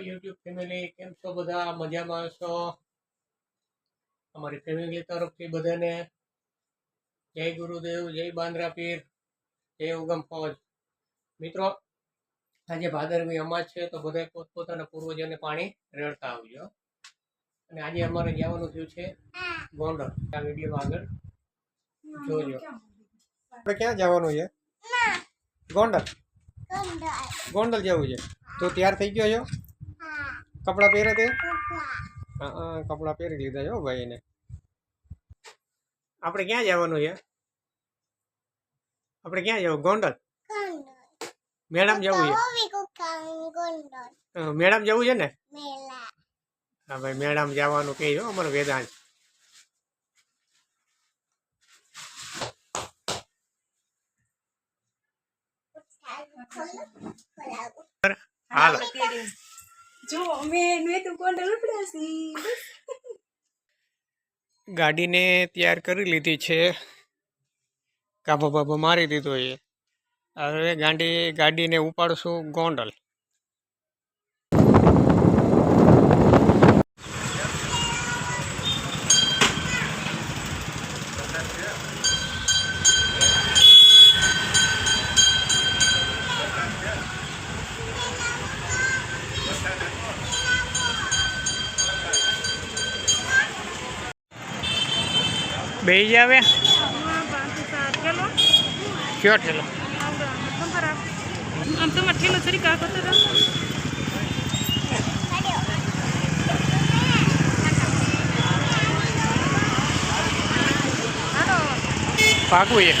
YouTube family, કેમ છો બધા? મજામાં છો? અમારી ફેમિલી તરફથી બધાને જય ગુરુદેવ, જય બાંદ્રા પીર, જય ઉગમ ફોજ. મિત્રો, આજે ભાદરવી અમાસ છે તો બધા પોતપોતાના પૂર્વજોને પાણી રેડતા આવજો. અને આજે અમારે જવાનું થયું છે ગોંડલ. આ વિડીયોમાં આગળ જોજો. આપણે ક્યાં જવાનું છે? ગોંડલ. ગોંડલ જવું છે. તો તૈયાર થઈ ગયો છો? કપડાં પહેરે તે? હા, કપડાં પહેરી લીધા છો ભાઈને. આપણે ક્યાં જવાનું છે? આપણે ક્યાં જવું? ગોંડલ. મેડમ જવું છે? મેડમ જવું છે ને? હા ભાઈ, મેડમ જવાનું કહેજો અમારો વેદાંત. હાલો. ગાડીને તૈયાર કરી લીધી છે, કાબો બાબો મારી દીધો છે. હવે ગાડીને ઉપાડશું ગોંડલ. બેસી જાવે કયો ઠેલો? આમ તમારે ઠેલો છરી કા કરતો પાકું છે.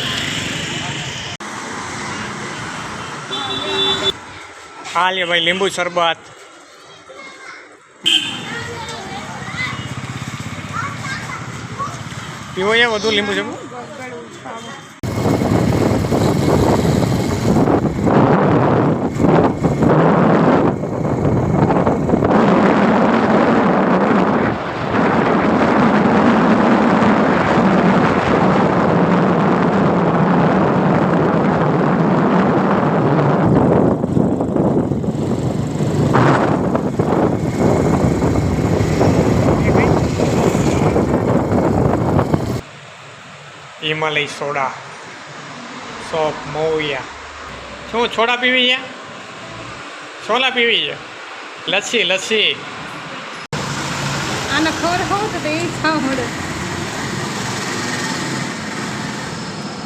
હા લે ભાઈ, લીંબુ શરબત. પીવો છે વધુ લીંબુ શરબત? હિમાલય સોડા, સોપ, મૌયા. શું છોડા પીવી છે? છોલા પીવી છે? લસ્સી લસ્સી. આને ખબર હોય તો એ ખાવ મળે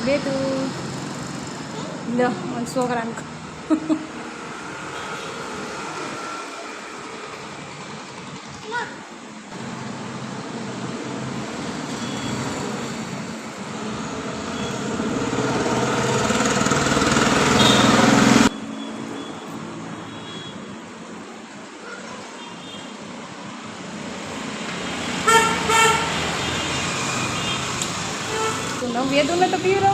બે તું લો છોકરાને વેદુ ને તો પી રહો.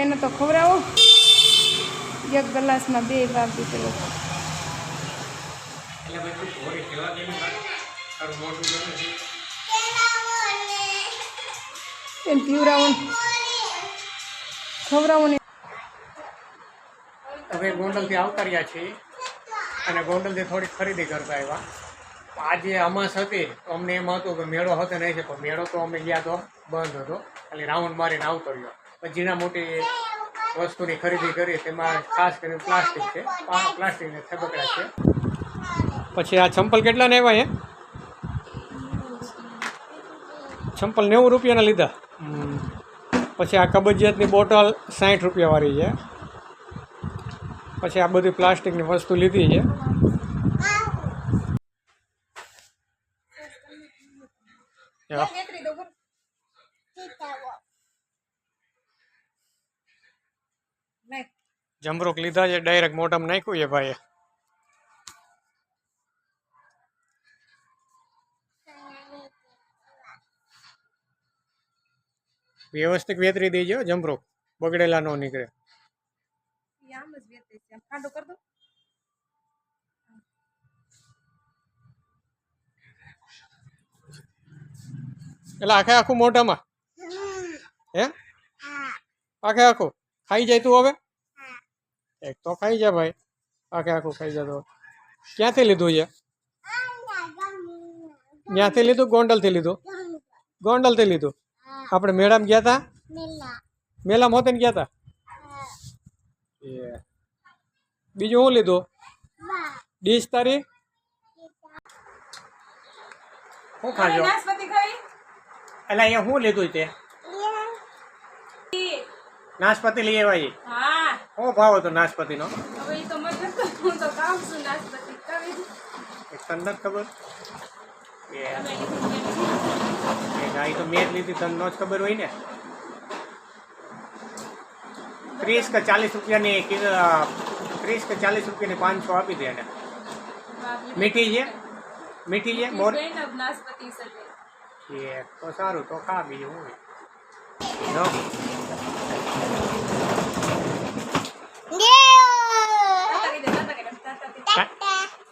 એને તો ખવડાવો એક ગ્લાસમાં 2 વાર દીધેલો. એમ પીવડાવો ખવડાવો ને. હવે ગોંડલથી આવતા રહ્યા છીએ અને ગોંડલથી થોડીક ખરીદી કરતા આવ્યા. આજે અમાસ હતી તો અમને એમ હતું કે મેળો હતો નહીં છે, પણ મેળો તો અમે ગયા તો બંધ હતો, ખાલી રાઉન્ડ મારીને આવતો રહ્યો. પછી જીના મોટી વસ્તુની ખરીદી કરી, તેમાં ખાસ કરીને પ્લાસ્ટિક છે, પ્લાસ્ટિકના થેબકડા છે. પછી આ ચંપલ કેટલા ને આવ્યા? ચંપલ 90 રૂપિયાના લીધા. પછી આ કબજિયાતની બોટલ 60 રૂપિયાવાળી છે. પછી આ બધી પ્લાસ્ટિકની વસ્તુ લીધી છે. જમરૂક લીધા છે, ડાયરેક્ટ મોઢામાં નાખ્યું છે ભાઈ. વ્યવસ્થિત વેતરી દેજો, જમરૂક બગડેલા ન નીકળે. એટલે આખે આખું મોઢામાં હે આખે આખું ખાઈ જાય તું હવે એક તો ખાઈ જા ભાઈ આખે આખું ખાઈ જતો ક્યાંથી લીધું છે ક્યાંથી લીધું ગોંડલથી લીધું ગોંડલથી લીધું આપણે મેળામાં ગયા હતા મેળામાં હોતે ને ગયા હતા બીજું શું લીધું ડીશ તારી શું ખાજો નાશપતિ ખાવી એટલે અહીંયા શું લીધું તે નાશપતિ લઈ આવ્યા હા શું ભાવ હતો નાશપતિનો હવે ઈ તો મને હું તો કામ છું નાશપતિ ખાવી એક તને નથી ખબર એ તમે લીધું ગાય તો મેં જ લીધી તને નો જ ખબર હોય ને 30 કે 40 રૂપિયાની 30 કે 40 રૂપિયાની 500 આપી દે એને મીઠી છે મીઠી છે મોર નાશપતિ સાથે એ તો સારું તો ખા બીજું હું નો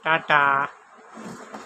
ટાટા